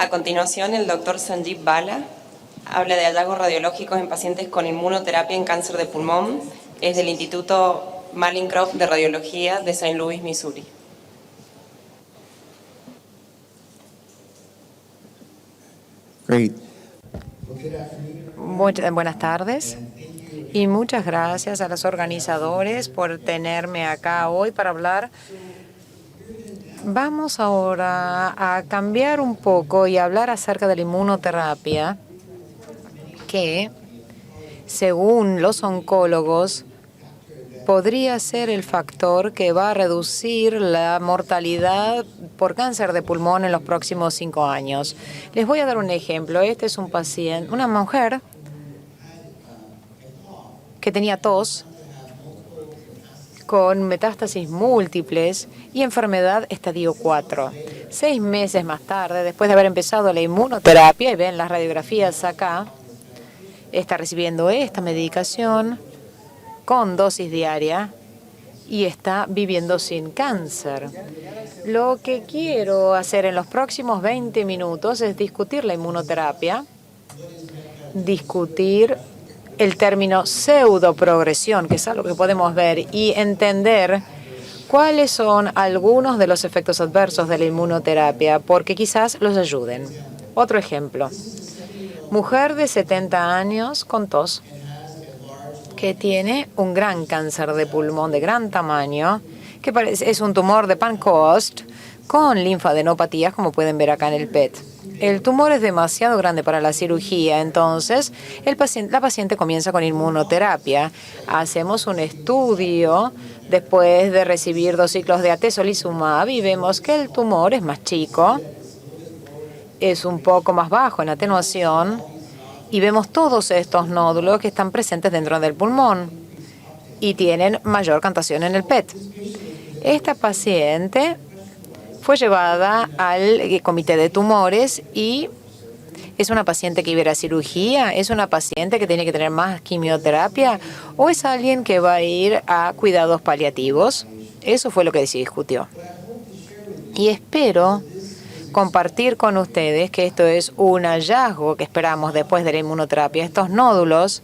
A continuación, el doctor Sanjeev Bala habla de hallazgos radiológicos en pacientes con inmunoterapia en cáncer de pulmón. Es del Instituto Mallinckrodt de Radiología de St. Louis, Missouri. Great. Buenas tardes y muchas gracias a los organizadores por tenerme acá hoy para hablar. Vamos ahora a cambiar un poco y hablar acerca de la inmunoterapia, que, según los oncólogos, podría ser el factor que va a reducir la mortalidad por cáncer de pulmón en los próximos 5 años. Les voy a dar un ejemplo. Este es un paciente, una mujer que tenía tos con metástasis múltiples y enfermedad estadio 4. 6 meses más tarde, después de haber empezado la inmunoterapia, y ven las radiografías acá, está recibiendo esta medicación con dosis diaria y está viviendo sin cáncer. Lo que quiero hacer en los próximos 20 minutos es discutir la inmunoterapia, discutir el término pseudoprogresión, que es algo que podemos ver, y entender cuáles son algunos de los efectos adversos de la inmunoterapia, porque quizás los ayuden. Otro ejemplo. Mujer de 70 años con tos, que tiene un gran cáncer de pulmón de gran tamaño, que es un tumor de Pancoast con linfadenopatías, como pueden ver acá en el PET. El tumor es demasiado grande para la cirugía, entonces la paciente comienza con inmunoterapia. Hacemos un estudio después de recibir 2 ciclos de atezolizumab y vemos que el tumor es más chico, es un poco más bajo en atenuación, y vemos todos estos nódulos que están presentes dentro del pulmón y tienen mayor cantación en el PET. Esta paciente fue llevada al comité de tumores y es una paciente que iba a ir a cirugía, es una paciente que tiene que tener más quimioterapia o es alguien que va a ir a cuidados paliativos. Eso fue lo que se discutió. Y espero compartir con ustedes que esto es un hallazgo que esperamos después de la inmunoterapia. Estos nódulos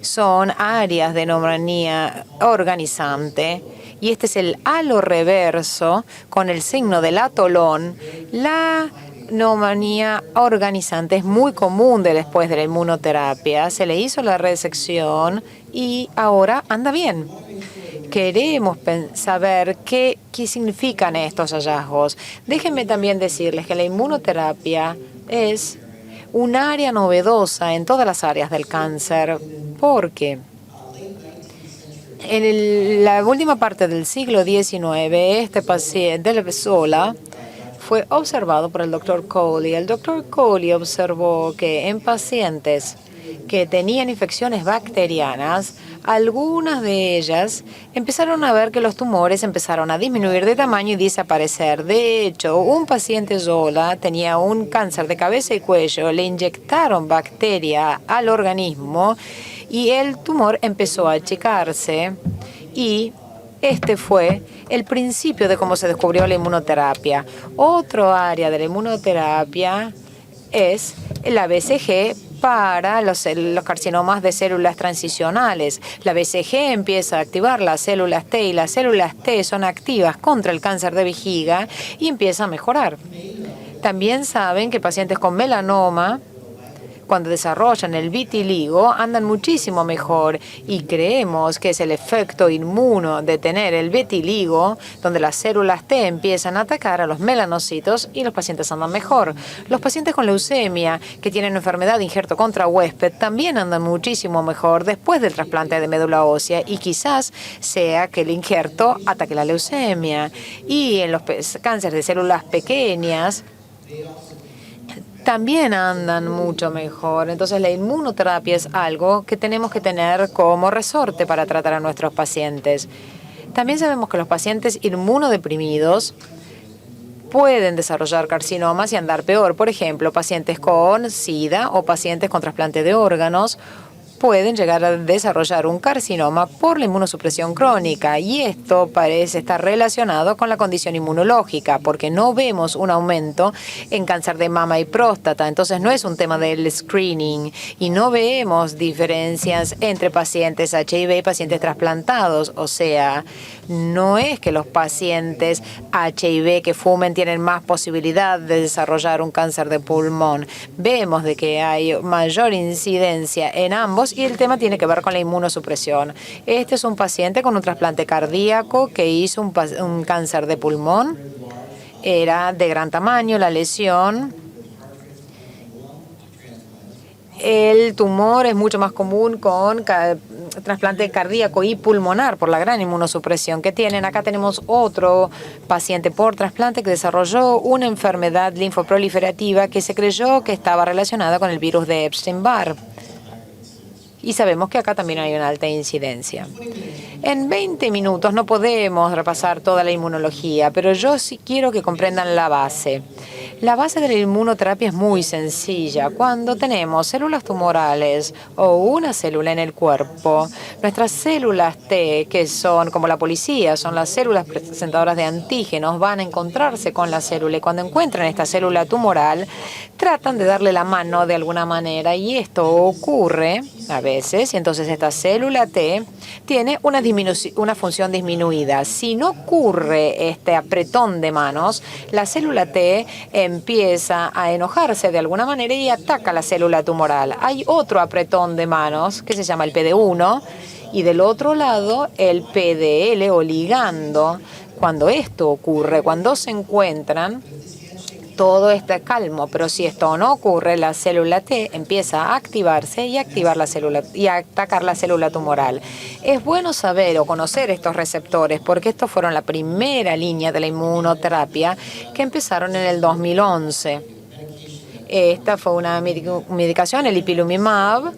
son áreas de neumonía organizante y este es el halo reverso con el signo del atolón. La neumonía organizante es muy común después de la inmunoterapia. Se le hizo la resección y ahora anda bien. Queremos saber qué significan estos hallazgos. Déjenme también decirles que la inmunoterapia es un área novedosa en todas las áreas del cáncer, porque en la última parte del siglo XIX, este paciente sola fue observado por el doctor Coley. El doctor Coley observó que en pacientes que tenían infecciones bacterianas, algunas de ellas empezaron a ver que los tumores empezaron a disminuir de tamaño y desaparecer. De hecho, un paciente sola tenía un cáncer de cabeza y cuello, le inyectaron bacteria al organismo y el tumor empezó a achicarse y este fue el principio de cómo se descubrió la inmunoterapia. Otro área de la inmunoterapia es la BCG para los carcinomas de células transicionales. La BCG empieza a activar las células T y las células T son activas contra el cáncer de vejiga y empieza a mejorar. También saben que pacientes con melanoma, cuando desarrollan el vitiligo, andan muchísimo mejor y creemos que es el efecto inmuno de tener el vitiligo, donde las células T empiezan a atacar a los melanocitos y los pacientes andan mejor. Los pacientes con leucemia que tienen enfermedad de injerto contra huésped también andan muchísimo mejor después del trasplante de médula ósea y quizás sea que el injerto ataque la leucemia. Y en los cánceres de células pequeñas también andan mucho mejor. Entonces, la inmunoterapia es algo que tenemos que tener como resorte para tratar a nuestros pacientes. También sabemos que los pacientes inmunodeprimidos pueden desarrollar carcinomas y andar peor. Por ejemplo, pacientes con SIDA o pacientes con trasplante de órganos pueden llegar a desarrollar un carcinoma por la inmunosupresión crónica. Y esto parece estar relacionado con la condición inmunológica, porque no vemos un aumento en cáncer de mama y próstata. Entonces no es un tema del screening y no vemos diferencias entre pacientes HIV y pacientes trasplantados. O sea, no es que los pacientes HIV que fumen tienen más posibilidad de desarrollar un cáncer de pulmón. Vemos de que hay mayor incidencia en ambos y el tema tiene que ver con la inmunosupresión. Este es un paciente con un trasplante cardíaco que hizo un cáncer de pulmón. Era de gran tamaño la lesión. El tumor es mucho más común con trasplante cardíaco y pulmonar por la gran inmunosupresión que tienen. Acá tenemos otro paciente por trasplante que desarrolló una enfermedad linfoproliferativa que se creyó que estaba relacionada con el virus de Epstein-Barr. Y sabemos que acá también hay una alta incidencia. En 20 minutos no podemos repasar toda la inmunología, pero yo sí quiero que comprendan la base. La base de la inmunoterapia es muy sencilla. Cuando tenemos células tumorales o una célula en el cuerpo, nuestras células T, que son como la policía, son las células presentadoras de antígenos, van a encontrarse con la célula y cuando encuentran esta célula tumoral, tratan de darle la mano de alguna manera y esto ocurre a veces y entonces esta célula T tiene una función disminuida. Si no ocurre este apretón de manos, la célula T empieza a enojarse de alguna manera y ataca la célula tumoral. Hay otro apretón de manos que se llama el PD1 y del otro lado el PDL o ligando. Cuando esto ocurre, cuando se encuentran, todo está calmo, pero si esto no ocurre, la célula T empieza a activarse y activar la célula y a atacar la célula tumoral. Es bueno saber o conocer estos receptores porque estos fueron la primera línea de la inmunoterapia que empezaron en el 2011. Esta fue una medicación, el ipilimumab,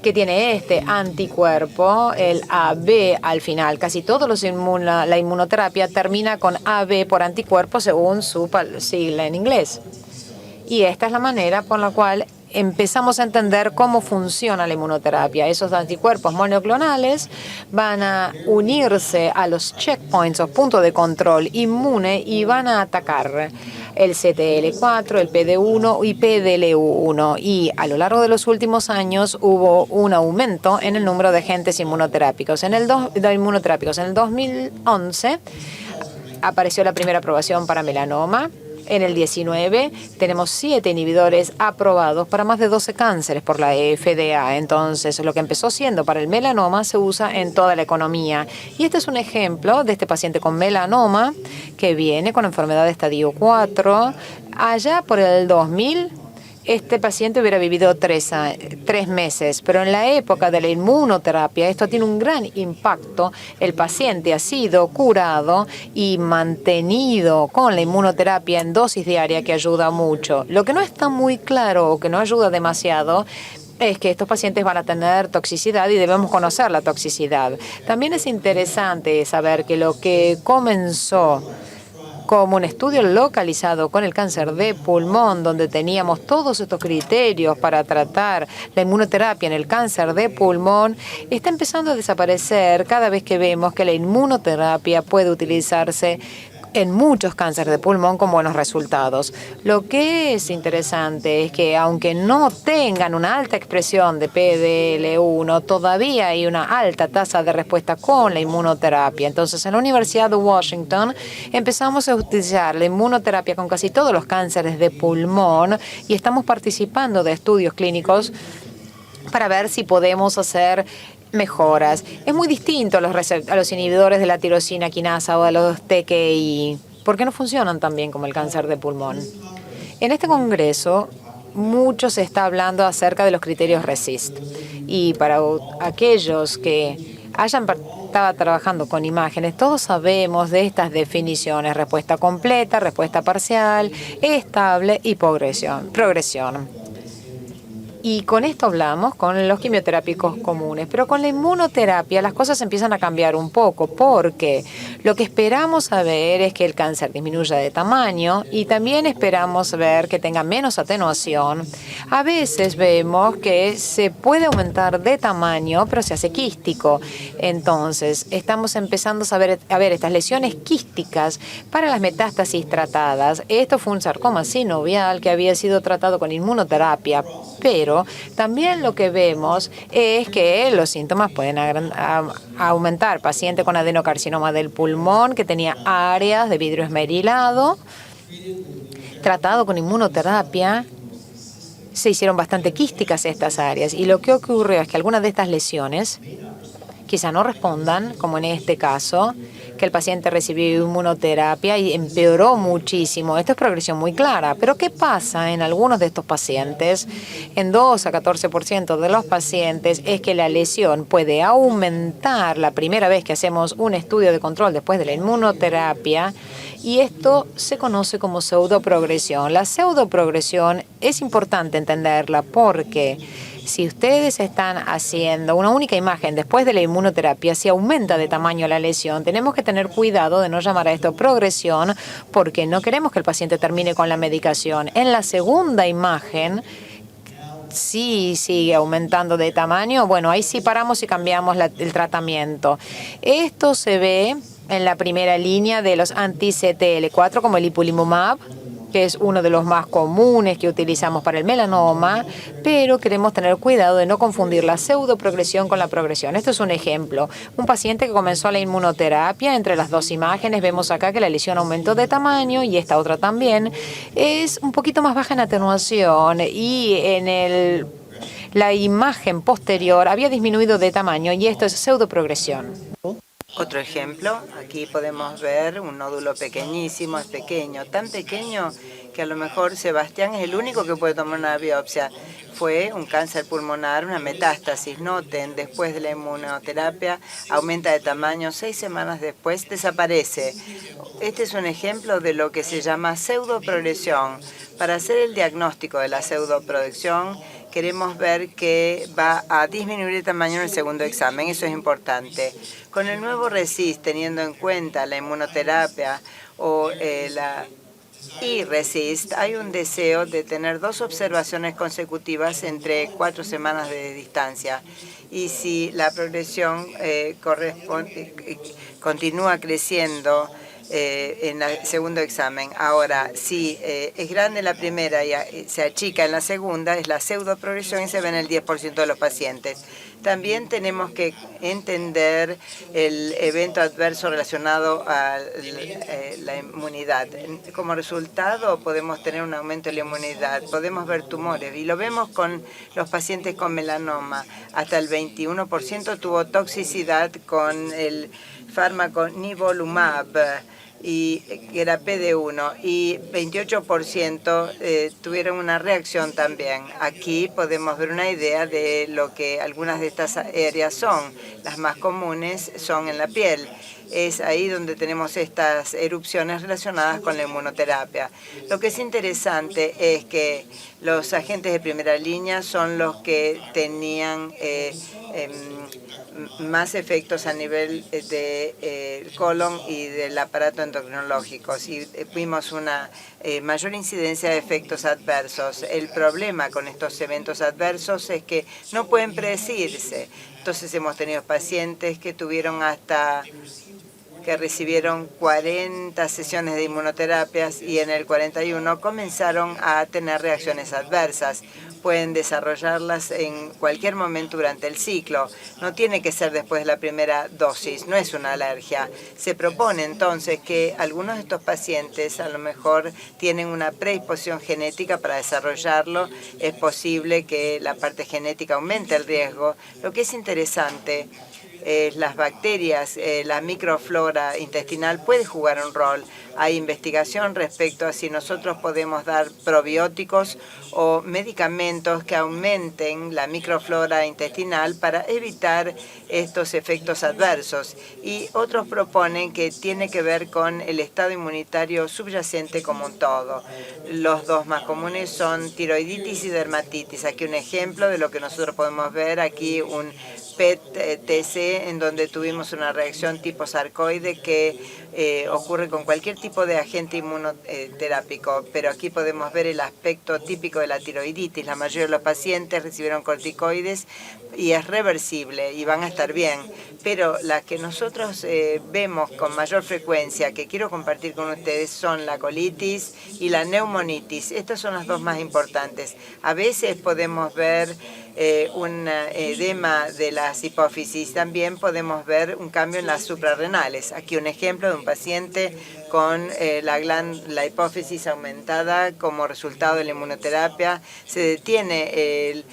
que tiene este anticuerpo, el AB al final. Casi todos la inmunoterapia termina con AB por anticuerpo según su sigla en inglés. Y esta es la manera por la cual empezamos a entender cómo funciona la inmunoterapia. Esos anticuerpos monoclonales van a unirse a los checkpoints o puntos de control inmune y van a atacar el CTL4, el PD1 y PDL1. Y a lo largo de los últimos años hubo un aumento en el número de agentes inmunoterápicos. En el 2011 apareció la primera aprobación para melanoma. En el 19 tenemos 7 inhibidores aprobados para más de 12 cánceres por la FDA. Entonces, lo que empezó siendo para el melanoma se usa en toda la economía. Y este es un ejemplo de este paciente con melanoma que viene con enfermedad de estadio 4. Allá por el 2000, este paciente hubiera vivido 3 meses, pero en la época de la inmunoterapia esto tiene un gran impacto. El paciente ha sido curado y mantenido con la inmunoterapia en dosis diaria que ayuda mucho. Lo que no está muy claro o que no ayuda demasiado es que estos pacientes van a tener toxicidad y debemos conocer la toxicidad. También es interesante saber que lo que comenzó como un estudio localizado con el cáncer de pulmón, donde teníamos todos estos criterios para tratar la inmunoterapia en el cáncer de pulmón, está empezando a desaparecer cada vez que vemos que la inmunoterapia puede utilizarse en muchos cánceres de pulmón con buenos resultados. Lo que es interesante es que aunque no tengan una alta expresión de PDL1, todavía hay una alta tasa de respuesta con la inmunoterapia. Entonces, en la Universidad de Washington empezamos a utilizar la inmunoterapia con casi todos los cánceres de pulmón y estamos participando de estudios clínicos para ver si podemos hacer mejoras. Es muy distinto a los inhibidores de la tirosina quinasa o a los TKI, porque no funcionan tan bien como el cáncer de pulmón. En este congreso, mucho se está hablando acerca de los criterios RECIST. Y para aquellos que estaba trabajando con imágenes, todos sabemos de estas definiciones: respuesta completa, respuesta parcial, estable y progresión. Y con esto hablamos con los quimioterápicos comunes, pero con la inmunoterapia las cosas empiezan a cambiar un poco porque lo que esperamos saber es que el cáncer disminuya de tamaño y también esperamos ver que tenga menos atenuación. A veces vemos que se puede aumentar de tamaño, pero se hace quístico. Entonces, estamos empezando a ver estas lesiones quísticas para las metástasis tratadas. Esto fue un sarcoma sinovial que había sido tratado con inmunoterapia, pero también lo que vemos es que los síntomas pueden aumentar. Paciente con adenocarcinoma del pulmón que tenía áreas de vidrio esmerilado, tratado con inmunoterapia, se hicieron bastante quísticas estas áreas. Y lo que ocurrió es que algunas de estas lesiones quizá no respondan, como en este caso, que el paciente recibió inmunoterapia y empeoró muchísimo. Esto es progresión muy clara. Pero ¿qué pasa en algunos de estos pacientes? En 2 a 14% de los pacientes es que la lesión puede aumentar la primera vez que hacemos un estudio de control después de la inmunoterapia, y esto se conoce como pseudoprogresión. La pseudoprogresión es importante entenderla porque si ustedes están haciendo una única imagen después de la inmunoterapia, si aumenta de tamaño la lesión, tenemos que tener cuidado de no llamar a esto progresión porque no queremos que el paciente termine con la medicación. En la segunda imagen, si sigue aumentando de tamaño, bueno, ahí sí paramos y cambiamos el tratamiento. Esto se ve en la primera línea de los anti-CTL4 como el ipilimumab, que es uno de los más comunes que utilizamos para el melanoma, pero queremos tener cuidado de no confundir la pseudoprogresión con la progresión. Esto es un ejemplo. Un paciente que comenzó la inmunoterapia, entre las dos imágenes vemos acá que la lesión aumentó de tamaño y esta otra también. Es un poquito más baja en atenuación y en la imagen posterior había disminuido de tamaño y esto es pseudoprogresión. Otro ejemplo, aquí podemos ver un nódulo pequeñísimo, es pequeño, tan pequeño que a lo mejor Sebastián es el único que puede tomar una biopsia. Fue un cáncer pulmonar, una metástasis. Noten, después de la inmunoterapia aumenta de tamaño, 6 semanas después desaparece. Este es un ejemplo de lo que se llama pseudoprogresión. Para hacer el diagnóstico de la pseudoprogresión, queremos ver que va a disminuir el tamaño en el segundo examen. Eso es importante. Con el nuevo RECIST, teniendo en cuenta la inmunoterapia o la RECIST, hay un deseo de tener 2 observaciones consecutivas entre 4 semanas de distancia. Y si la progresión continúa creciendo en el segundo examen. Ahora, si es grande la primera y se achica en la segunda, es la pseudoprogresión y se ve en el 10% de los pacientes. También tenemos que entender el evento adverso relacionado a la inmunidad. Como resultado, podemos tener un aumento de la inmunidad, podemos ver tumores, y lo vemos con los pacientes con melanoma. Hasta el 21% tuvo toxicidad con el fármaco nivolumab, y que era PD1, y 28% tuvieron una reacción también. Aquí podemos ver una idea de lo que algunas de estas áreas son. Las más comunes son en la piel. Es ahí donde tenemos estas erupciones relacionadas con la inmunoterapia. Lo que es interesante es que los agentes de primera línea son los que tenían más efectos a nivel del colon y del aparato endocrinológico. Y vimos una mayor incidencia de efectos adversos. El problema con estos eventos adversos es que no pueden predecirse. Entonces hemos tenido pacientes que recibieron 40 sesiones de inmunoterapias y en el 41 comenzaron a tener reacciones adversas. Pueden desarrollarlas en cualquier momento durante el ciclo. No tiene que ser después de la primera dosis, no es una alergia. Se propone entonces que algunos de estos pacientes a lo mejor tienen una predisposición genética para desarrollarlo. Es posible que la parte genética aumente el riesgo. Lo que es interesante las bacterias, la microflora intestinal puede jugar un rol. Hay investigación respecto a si nosotros podemos dar probióticos o medicamentos que aumenten la microflora intestinal para evitar estos efectos adversos. Y otros proponen que tiene que ver con el estado inmunitario subyacente como un todo. Los dos más comunes son tiroiditis y dermatitis. Aquí un ejemplo de lo que nosotros podemos ver. Aquí un PET-TC en donde tuvimos una reacción tipo sarcoide que ocurre con cualquier tipo de agente inmunoterápico, pero aquí podemos ver el aspecto típico de la tiroiditis. La mayoría de los pacientes recibieron corticoides y es reversible y van a estar bien, pero las que nosotros vemos con mayor frecuencia, que quiero compartir con ustedes, son la colitis y la neumonitis. Estas son las dos más importantes. A veces podemos ver un edema de las hipófisis. También podemos ver un cambio en las suprarrenales. Aquí un ejemplo de un paciente con la hipófisis aumentada como resultado de la inmunoterapia. Se detiene el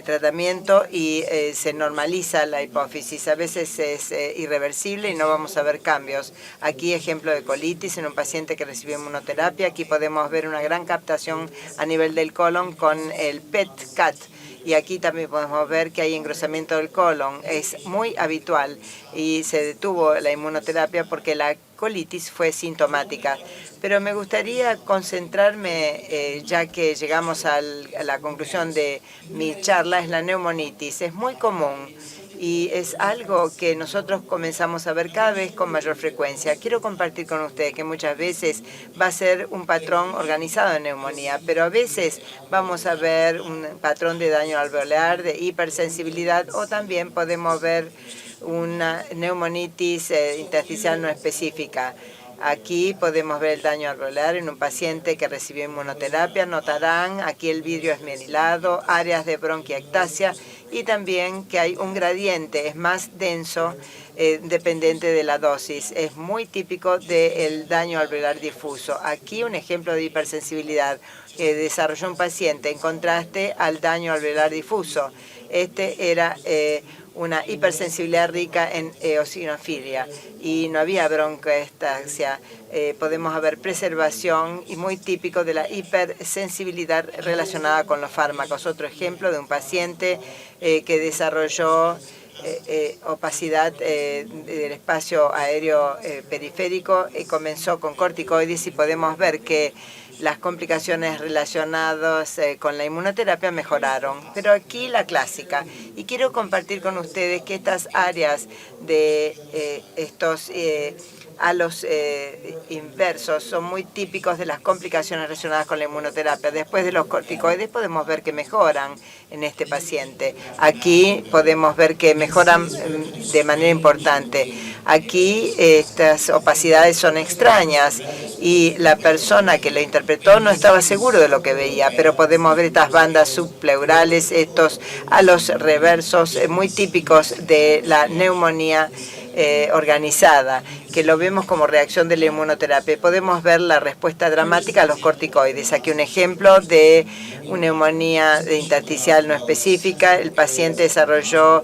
tratamiento y se normaliza la hipófisis. A veces es irreversible y no vamos a ver cambios. Aquí ejemplo de colitis en un paciente que recibió inmunoterapia. Aquí podemos ver una gran captación a nivel del colon con el PET-CAT. Y aquí también podemos ver que hay engrosamiento del colon. Es muy habitual y se detuvo la inmunoterapia porque la colitis fue sintomática. Pero me gustaría concentrarme, ya que llegamos a la conclusión de mi charla, es la neumonitis. Es muy común y es algo que nosotros comenzamos a ver cada vez con mayor frecuencia. Quiero compartir con ustedes que muchas veces va a ser un patrón organizado de neumonía, pero a veces vamos a ver un patrón de daño alveolar, de hipersensibilidad, o también podemos ver una neumonitis intersticial no específica. Aquí podemos ver el daño alveolar en un paciente que recibió inmunoterapia. Notarán, aquí el vidrio esmerilado, áreas de bronquiectasia y también que hay un gradiente, es más denso, dependiente de la dosis. Es muy típico del daño alveolar difuso. Aquí un ejemplo de hipersensibilidad que desarrolló un paciente en contraste al daño alveolar difuso. Este era una hipersensibilidad rica en eosinofilia y no había broncoectasia. Podemos haber preservación y muy típico de la hipersensibilidad relacionada con los fármacos. Otro ejemplo de un paciente que desarrolló opacidad del espacio aéreo periférico y comenzó con corticoides y podemos ver que las complicaciones relacionadas con la inmunoterapia mejoraron. Pero aquí la clásica. Y quiero compartir con ustedes que estas áreas de estos halos inversos son muy típicos de las complicaciones relacionadas con la inmunoterapia. Después de los corticoides podemos ver que mejoran en este paciente. Aquí podemos ver que mejoran de manera importante. Aquí estas opacidades son extrañas y la persona que lo interpretó no estaba seguro de lo que veía, pero podemos ver estas bandas subpleurales, estos halos reversos muy típicos de la neumonía organizada, que lo vemos como reacción de la inmunoterapia. Podemos ver la respuesta dramática a los corticoides. Aquí un ejemplo de una neumonía intersticial no específica. El paciente desarrolló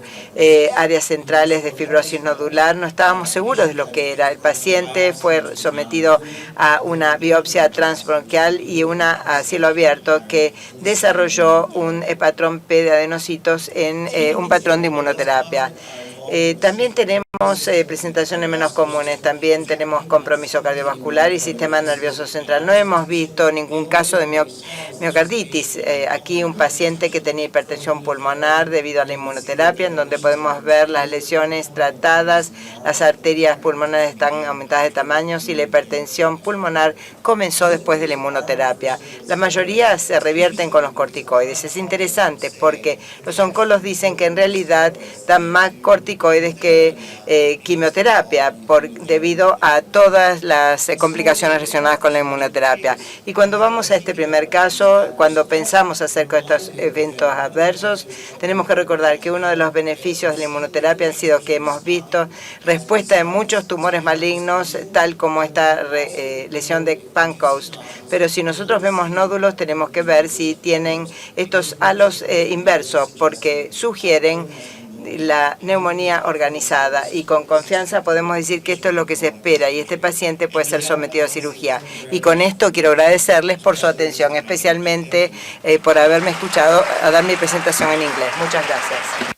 áreas centrales de fibrosis nodular. No estábamos seguros de lo que era. El paciente fue sometido a una biopsia transbronquial y una a cielo abierto que desarrolló un patrón P de adenocitos en un patrón de inmunoterapia. También tenemos presentaciones menos comunes, también tenemos compromiso cardiovascular y sistema nervioso central. No hemos visto ningún caso de miocarditis. Aquí un paciente que tenía hipertensión pulmonar debido a la inmunoterapia, en donde podemos ver las lesiones tratadas, las arterias pulmonares están aumentadas de tamaño y la hipertensión pulmonar comenzó después de la inmunoterapia. La mayoría se revierten con los corticoides. Es interesante porque los oncólogos dicen que en realidad dan más corticoides que quimioterapia debido a todas las complicaciones relacionadas con la inmunoterapia. Y cuando vamos a este primer caso, cuando pensamos acerca de estos eventos adversos, tenemos que recordar que uno de los beneficios de la inmunoterapia han sido que hemos visto respuesta de muchos tumores malignos, tal como esta lesión de Pancoast. Pero si nosotros vemos nódulos, tenemos que ver si tienen estos halos inversos, porque sugieren la neumonía organizada, y con confianza podemos decir que esto es lo que se espera y este paciente puede ser sometido a cirugía. Y con esto quiero agradecerles por su atención, especialmente por haberme escuchado a dar mi presentación en inglés. Muchas gracias.